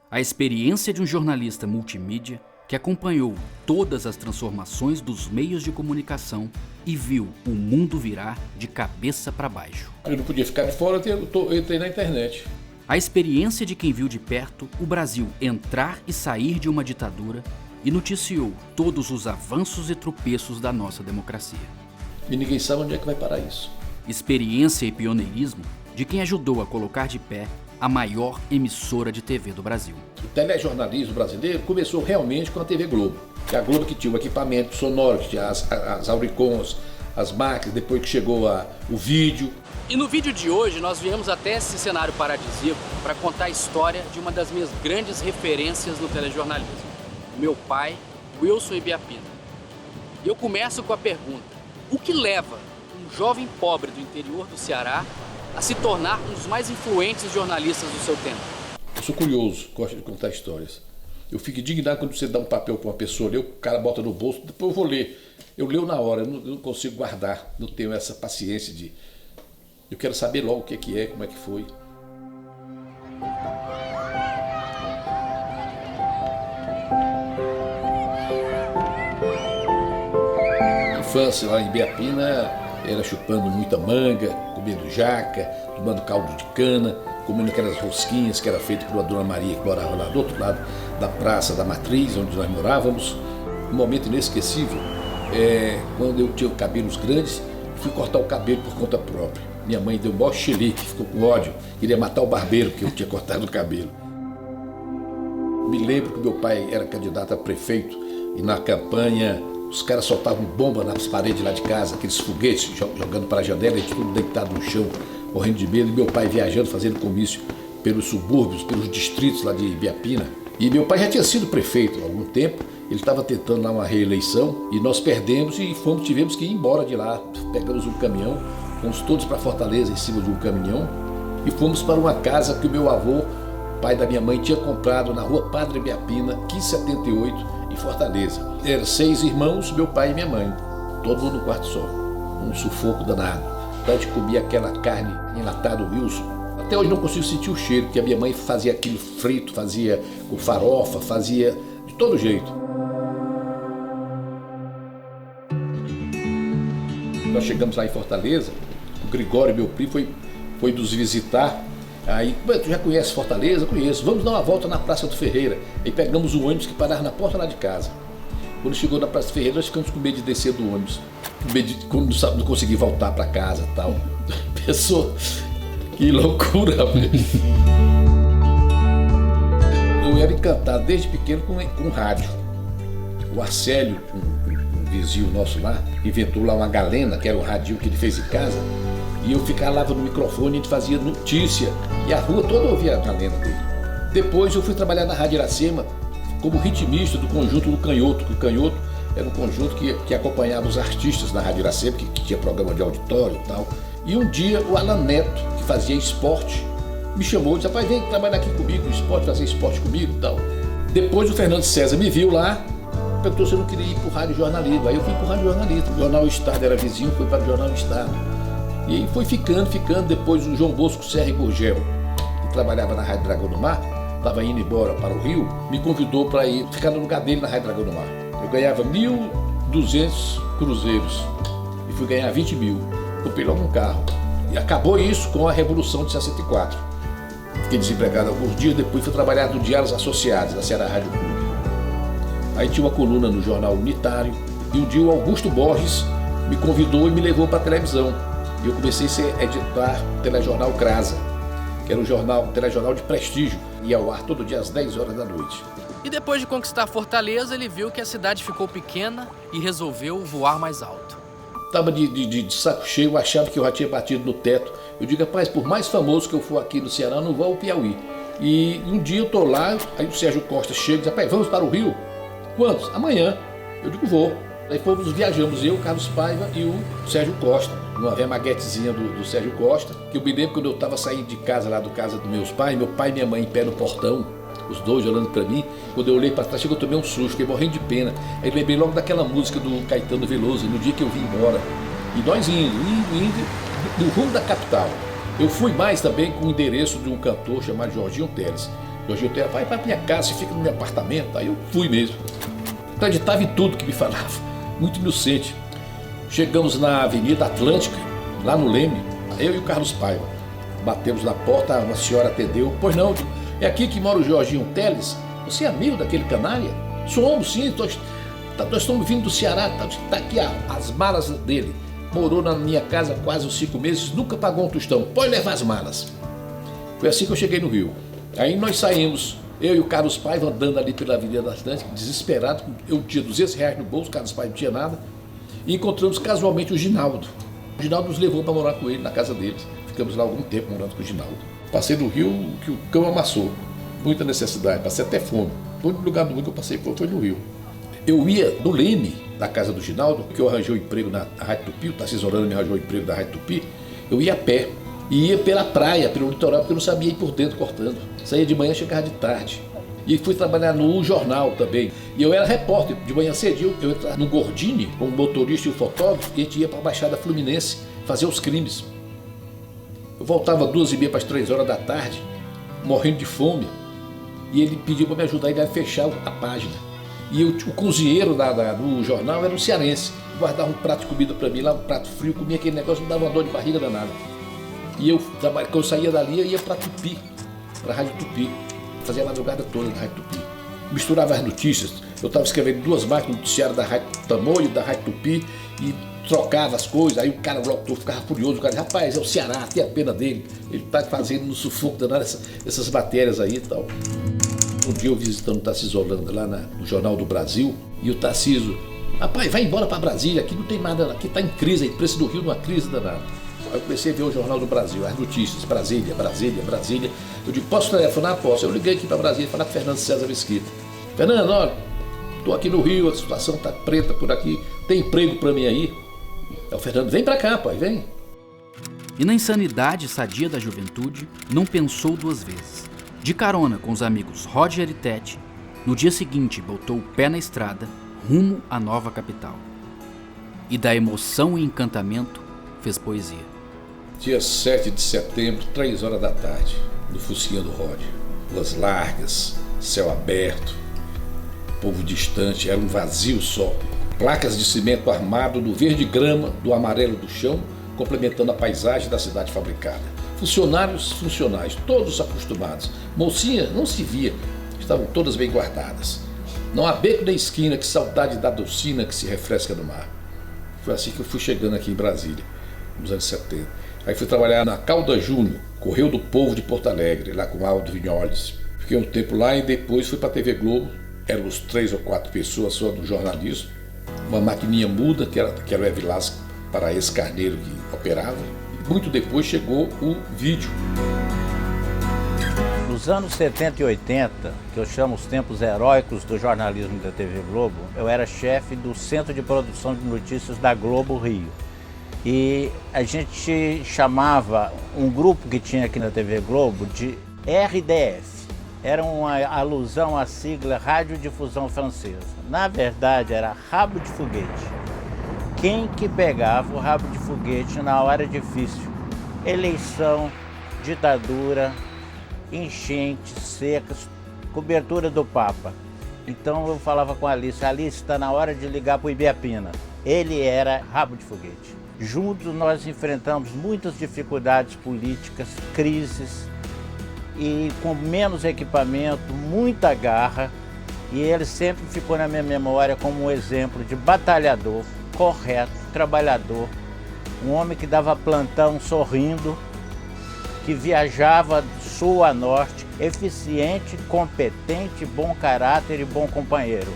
A experiência de um jornalista multimídia que acompanhou todas as transformações dos meios de comunicação e viu o mundo virar de cabeça para baixo. Eu não podia ficar de fora, eu entrei na internet. A experiência de quem viu de perto o Brasil entrar e sair de uma ditadura e noticiou todos os avanços e tropeços da nossa democracia. E ninguém sabe onde é que vai parar isso. Experiência e pioneirismo de quem ajudou a colocar de pé a maior emissora de TV do Brasil. O telejornalismo brasileiro começou realmente com a TV Globo. Que a Globo que tinha o equipamento sonoro, que tinha as Auricons, as máquinas, depois que chegou o vídeo. E no vídeo de hoje nós viemos até esse cenário paradisíaco para contar a história de uma das minhas grandes referências no telejornalismo, meu pai, Wilson Ibiapina. E eu começo com a pergunta: o que leva um jovem pobre do interior do Ceará a se tornar um dos mais influentes jornalistas do seu tempo? Eu sou curioso, gosto de contar histórias. Eu fico indignado quando você dá um papel para uma pessoa ler, o cara bota no bolso, depois eu vou ler. Eu leio na hora, eu não consigo guardar, não tenho essa paciência de... Eu quero saber logo o que é, como é que foi. A infância lá em Ibiapina era chupando muita manga, comendo jaca, tomando caldo de cana, comendo aquelas rosquinhas que era feito por uma Dona Maria que morava lá do outro lado da Praça da Matriz, onde nós morávamos. Um momento inesquecível quando eu tinha cabelos grandes, fui cortar o cabelo por conta própria. Minha mãe deu um maior xilique, ficou com ódio, queria matar o barbeiro que eu tinha cortado o cabelo. Me lembro que meu pai era candidato a prefeito e na campanha os caras soltavam bomba nas paredes lá de casa, aqueles foguetes jogando para a janela, a gente tudo deitado no chão, morrendo de medo, e meu pai viajando, fazendo comício pelos subúrbios, pelos distritos lá de Ibiapina. E meu pai já tinha sido prefeito há algum tempo, ele estava tentando lá uma reeleição e nós perdemos e tivemos que ir embora de lá. Pegamos um caminhão, fomos todos para Fortaleza em cima de um caminhão e fomos para uma casa que o meu avô, pai da minha mãe, tinha comprado na rua Padre Ibiapina, 1578, em Fortaleza. Eram 6 irmãos, meu pai e minha mãe, todo mundo no quarto só, um sufoco danado. A gente comia aquela carne enlatada, o Wilson. Até hoje não consigo sentir o cheiro, porque a minha mãe fazia aquilo frito, fazia com farofa, fazia de todo jeito. Nós chegamos lá em Fortaleza, o Gregório, meu primo, foi nos visitar. Aí, tu já conhece Fortaleza? Conheço. Vamos dar uma volta na Praça do Ferreira. Aí pegamos um ônibus que parava na porta lá de casa. Quando chegou na Praça do Ferreira, nós ficamos com medo de descer do ônibus. Com medo de não conseguir voltar para casa e tal. Pensou, que loucura mesmo. Eu era encantado desde pequeno com rádio. O Arcélio, um vizinho nosso lá, inventou lá uma galena, que era um radinho que ele fez em casa. E eu ficava lá no microfone, a gente fazia notícia, e a rua toda ouvia a galena dele. Depois eu fui trabalhar na Rádio Iracema como ritmista do conjunto do Canhoto, que o Canhoto era um conjunto que acompanhava os artistas na Rádio Iracema, que tinha programa de auditório e tal. E um dia o Alan Neto, que fazia esporte, me chamou e disse: rapaz, vem trabalhar aqui comigo no esporte, fazer esporte comigo e tal. Depois o Fernando César me viu lá, perguntou se eu não queria ir para o Rádio Jornalismo. Aí eu fui para o Rádio Jornalismo. O Jornal Estado era vizinho, fui para o Jornal Estado. E aí foi ficando. Depois o João Bosco Serra Gurgel, que trabalhava na Rádio Dragão do Mar, estava indo embora para o Rio, me convidou para ir ficar no lugar dele na Rádio Dragão do Mar. Eu ganhava 1.200 cruzeiros e fui ganhar 20 mil. Comprei logo um carro. E acabou isso com a Revolução de 64. Fiquei desempregado alguns dias, depois fui trabalhar no Diários Associados, da Ceará Rádio Clube. Aí tinha uma coluna no Jornal Unitário e um dia o Augusto Borges me convidou e me levou para a televisão. E eu comecei a editar o telejornal Crasa, que era um telejornal de prestígio, ia ao ar todo dia às 10 horas da noite. E depois de conquistar Fortaleza, ele viu que a cidade ficou pequena e resolveu voar mais alto. Estava de saco cheio, eu achava que eu já tinha batido no teto. Eu digo: rapaz, por mais famoso que eu for aqui no Ceará, eu não vou ao Piauí. E um dia eu estou lá, aí o Sérgio Costa chega e diz: rapaz, vamos para o Rio? Quantos? Amanhã. Eu digo: vou. Aí viajamos, eu, Carlos Paiva e o Sérgio Costa, numa remaguetezinha do Sérgio Costa, que eu me lembro quando eu estava saindo de casa, lá do casa dos meus pais, meu pai e minha mãe em pé no portão, os dois olhando para mim. Quando eu olhei para trás, eu tomei um susto, fiquei morrendo de pena. Aí lembrei logo daquela música do Caetano Veloso, no dia que eu vim embora. E nós indo no rumo da capital. Eu fui mais também com o endereço de um cantor chamado Jorginho Teles. Jorginho Teles, vai pra minha casa, você fica no meu apartamento. Aí eu fui mesmo. Acreditava em tudo que me falava, muito inocente. Chegamos na Avenida Atlântica, lá no Leme, eu e o Carlos Paiva. Batemos na porta, uma senhora atendeu. Pois não, é aqui que mora o Jorginho Teles? Você é amigo daquele canalha? Somos, sim, nós estamos vindo do Ceará, tá aqui as malas dele. Morou na minha casa quase uns 5 meses, nunca pagou um tostão. Pode levar as malas. Foi assim que eu cheguei no Rio. Aí nós saímos, eu e o Carlos Paiva andando ali pela Avenida Atlântica, desesperado. Eu tinha R$200 no bolso, o Carlos Paiva não tinha nada. E encontramos casualmente o Ginaldo. O Ginaldo nos levou para morar com ele na casa deles. Ficamos lá algum tempo morando com o Ginaldo. Passei no Rio que o cão amassou. Muita necessidade, passei até fome. O único lugar do mundo que eu passei foi no Rio. Eu ia do Leme, da casa do Ginaldo, que eu arranjei um emprego na Rádio Tupi, o Tarcísio Orano me arranjou um emprego na Rádio Tupi. Eu ia a pé. E ia pela praia, pelo litoral, porque eu não sabia ir por dentro cortando. Saía de manhã, chegava de tarde. E fui trabalhar no jornal também. E eu era repórter. De manhã cedinho, eu entrava no Gordini, como motorista e o fotógrafo, e a gente ia para a Baixada Fluminense fazer os crimes. Eu voltava 2h30 para as 3 horas da tarde, morrendo de fome. E ele pediu para me ajudar, ele ia fechar a página. E o cozinheiro do jornal era um cearense. Guardava um prato de comida para mim, lá um prato frio, comia aquele negócio, me dava uma dor de barriga danada. E quando eu saía dali, eu ia para Tupi, para a Rádio Tupi. Fazia a madrugada toda na Rádio Tupi. Misturava as notícias. Eu estava escrevendo 2 máquinas no noticiário da Rádio Tamoio e da Rádio Tupi e trocava as coisas. Aí o cara, o locutor, ficava furioso. O cara dizia, rapaz, é o Ceará, tem a pena dele. Ele está fazendo no sufoco danado essas matérias aí e tal. Um dia eu visitando o Tarcísio Holanda lá no Jornal do Brasil, e o Tarcísio, rapaz, vai embora para Brasília, aqui não tem nada, aqui está em crise, a imprensa do Rio numa crise danada. Aí eu comecei a ver o Jornal do Brasil, as notícias, Brasília. Eu digo, posso telefonar? Posso. Eu liguei aqui para Brasília e falar com o Fernando César Mesquita. Fernando, olha, estou aqui no Rio, a situação está preta por aqui, tem emprego para mim aí? É o Fernando, vem para cá, pai, vem. E na insanidade sadia da juventude, não pensou 2 vezes. De carona com os amigos Roger e Tete, no dia seguinte botou o pé na estrada, rumo à nova capital. E da emoção e encantamento, fez poesia. Dia 7 de setembro, 3 horas da tarde, no Fusquinha do Roger. Ruas largas, céu aberto, povo distante, era um vazio só. Placas de cimento armado do verde grama, do amarelo do chão, complementando a paisagem da cidade fabricada. Funcionários, todos acostumados. Mocinha não se via, estavam todas bem guardadas. Não há beco nem esquina, que saudade da docina que se refresca no mar. Foi assim que eu fui chegando aqui em Brasília, nos anos 70. Aí fui trabalhar na Calda Júnior, Correio do Povo de Porto Alegre, lá com Aldo Vinholes. Fiquei um tempo lá e depois fui para a TV Globo. Éramos 3 ou 4 pessoas só no jornalismo. Uma maquininha muda, que era o Evilásio Paraíso Carneiro que operava. E muito depois chegou o vídeo. Nos anos 70 e 80, que eu chamo os tempos heróicos do jornalismo da TV Globo, eu era chefe do Centro de Produção de Notícias da Globo Rio. E a gente chamava um grupo que tinha aqui na TV Globo de RDF. Era uma alusão à sigla Radiodifusão Francesa. Na verdade, era rabo de foguete. Quem que pegava o rabo de foguete na hora difícil? Eleição, ditadura, enchentes, secas, cobertura do Papa. Então eu falava com a Alice está na hora de ligar para o Ibiapina. Ele era rabo de foguete. Juntos nós enfrentamos muitas dificuldades políticas, crises, e com menos equipamento, muita garra, e ele sempre ficou na minha memória como um exemplo de batalhador, correto, trabalhador, um homem que dava plantão sorrindo, que viajava do sul a norte, eficiente, competente, bom caráter e bom companheiro.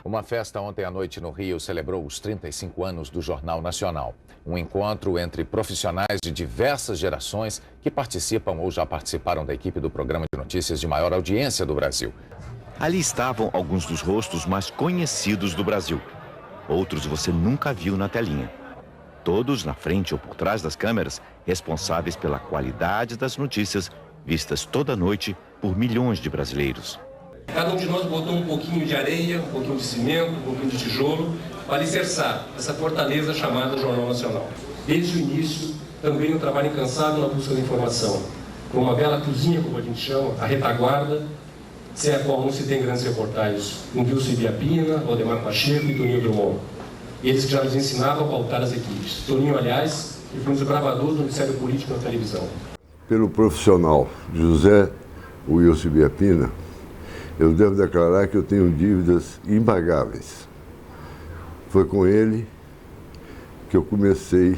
Uma festa ontem à noite no Rio celebrou os 35 anos do Jornal Nacional. Um encontro entre profissionais de diversas gerações que participam ou já participaram da equipe do programa de notícias de maior audiência do Brasil. Ali estavam alguns dos rostos mais conhecidos do Brasil. Outros você nunca viu na telinha. Todos na frente ou por trás das câmeras, responsáveis pela qualidade das notícias vistas toda noite por milhões de brasileiros. Cada um de nós botou um pouquinho de areia, um pouquinho de cimento, um pouquinho de tijolo para alicerçar essa fortaleza chamada Jornal Nacional. Desde o início, também um trabalho incansável na busca da informação. com uma bela cozinha, como a gente chama, a retaguarda, sem a qual não se tem grandes reportagens, com Wilson Ibiapina, Valdemar Pacheco e Toninho Drummond. Eles que já nos ensinavam a pautar as equipes. Toninho, aliás, foi um desbravador do Ministério Político na televisão. Pelo profissional José Wilson Ibiapina, eu devo declarar que eu tenho dívidas impagáveis. Foi com ele que eu comecei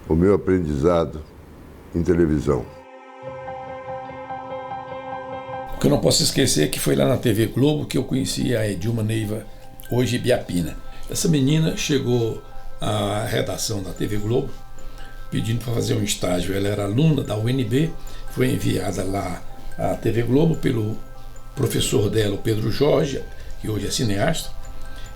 o meu aprendizado em televisão. O que eu não posso esquecer é que foi lá na TV Globo que eu conheci a Edilma Neiva, hoje Ibiapina. Essa menina chegou à redação da TV Globo pedindo para fazer um estágio. Ela era aluna da UNB, foi enviada lá à TV Globo pelo professor dela, o Pedro Jorge, que hoje é cineasta,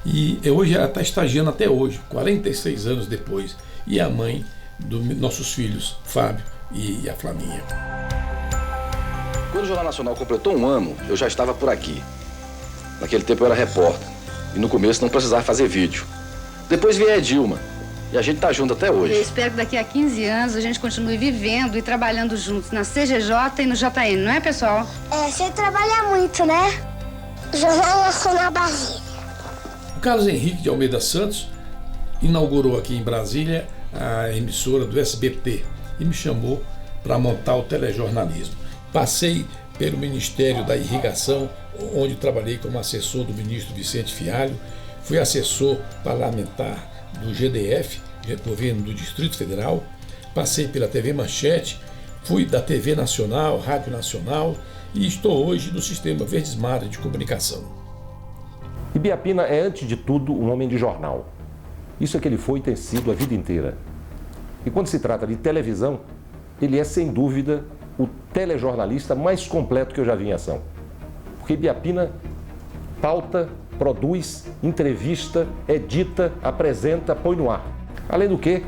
e hoje ela está estagiando até hoje, 46 anos depois, e é a mãe dos nossos filhos, Fábio e a Flaminha. Quando o Jornal Nacional completou um ano, eu já estava por aqui. Naquele tempo eu era repórter, e no começo não precisava fazer vídeo. Depois veio a Edilma, e a gente tá junto até hoje. Eu espero que daqui a 15 anos a gente continue vivendo e trabalhando juntos na CGJ e no JN, não é, pessoal? É, você trabalha muito, né? Jornal Nacional Brasília. O Carlos Henrique de Almeida Santos inaugurou aqui em Brasília a emissora do SBT e me chamou para montar o telejornalismo. Passei pelo Ministério da Irrigação, onde trabalhei como assessor do ministro Vicente Fialho, fui assessor parlamentar do GDF, governo do Distrito Federal, passei pela TV Manchete, fui da TV Nacional, Rádio Nacional e estou hoje no Sistema Verdes Mares de Comunicação. Ibiapina é, antes de tudo, um homem de jornal. Isso é que ele foi e tem sido a vida inteira. E quando se trata de televisão, ele é, sem dúvida, o telejornalista mais completo que eu já vi em ação. Porque Ibiapina pauta, produz, entrevista, edita, apresenta, põe no ar. Além do que,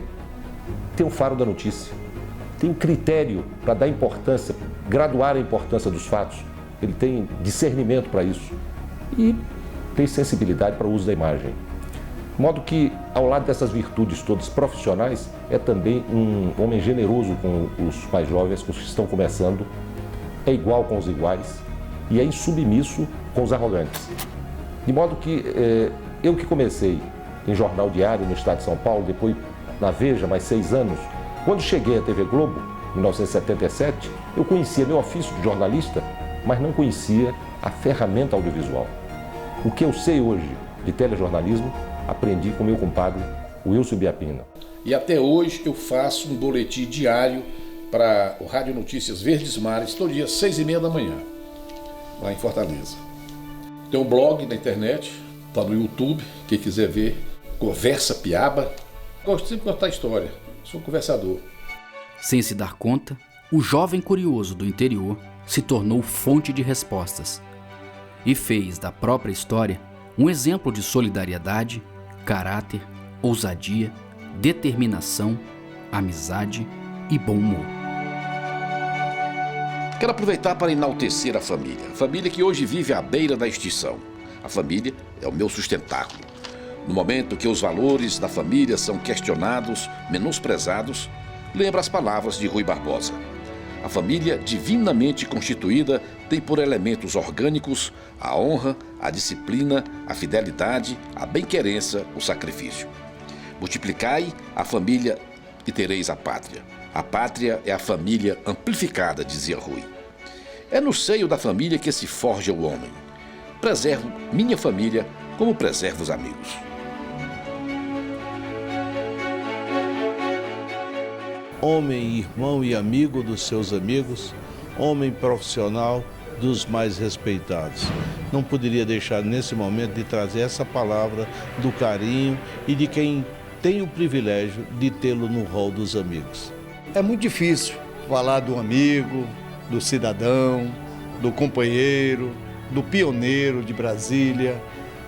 tem o faro da notícia. Tem critério para dar importância, graduar a importância dos fatos. Ele tem discernimento para isso. E tem sensibilidade para o uso da imagem. De modo que, ao lado dessas virtudes todas profissionais, é também um homem generoso com os mais jovens, com os que estão começando, é igual com os iguais e é insubmisso com os arrogantes. De modo que eu que comecei em jornal diário no estado de São Paulo, depois na Veja, mais 6 anos, quando cheguei à TV Globo, em 1977, eu conhecia meu ofício de jornalista, mas não conhecia a ferramenta audiovisual. O que eu sei hoje de telejornalismo, aprendi com meu compadre Wilson Ibiapina. E até hoje eu faço um boletim diário para o Rádio Notícias Verdes Mares, todo dia, 6h30 da manhã, lá em Fortaleza. Tem um blog na internet, está no YouTube, quem quiser ver, Conversa Piaba. Gosto sempre de contar história, sou conversador. Sem se dar conta, o jovem curioso do interior se tornou fonte de respostas e fez da própria história um exemplo de solidariedade, caráter, ousadia, determinação, amizade e bom humor. Quero aproveitar para enaltecer a família que hoje vive à beira da extinção. A família é o meu sustentáculo. No momento que os valores da família são questionados, menosprezados, lembra as palavras de Rui Barbosa. A família divinamente constituída tem por elementos orgânicos a honra, a disciplina, a fidelidade, a bem-querença, o sacrifício. Multiplicai a família e tereis a pátria. A pátria é a família amplificada, dizia Rui. É no seio da família que se forja o homem. Preservo minha família como preservo os amigos. Homem, irmão e amigo dos seus amigos, homem profissional dos mais respeitados. Não poderia deixar nesse momento de trazer essa palavra do carinho e de quem tem o privilégio de tê-lo no rol dos amigos. É muito difícil falar do amigo, do cidadão, do companheiro, do pioneiro de Brasília,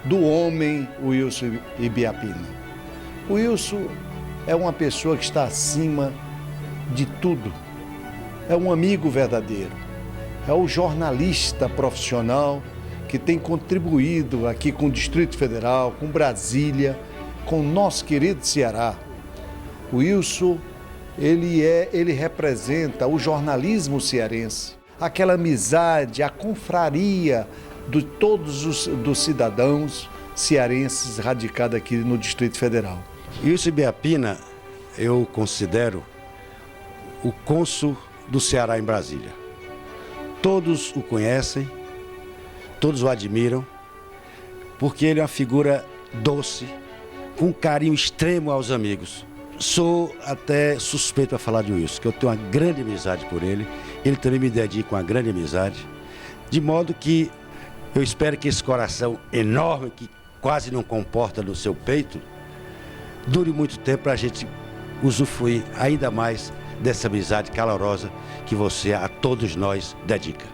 do homem Wilson Ibiapina. O Wilson é uma pessoa que está acima de tudo. É um amigo verdadeiro. É o jornalista profissional que tem contribuído aqui com o Distrito Federal, com Brasília, com o nosso querido Ceará. O Wilson ele representa o jornalismo cearense, aquela amizade, a confraria de todos os cidadãos cearenses radicados aqui no Distrito Federal. Wilson Ibiapina, eu considero o cônsul do Ceará em Brasília. Todos o conhecem, todos o admiram, porque ele é uma figura doce, com um carinho extremo aos amigos. Sou até suspeito a falar de Wilson, que eu tenho uma grande amizade por ele, ele também me dedica uma grande amizade, de modo que eu espero que esse coração enorme, que quase não comporta no seu peito, dure muito tempo para a gente usufruir ainda mais dessa amizade calorosa que você a todos nós dedica.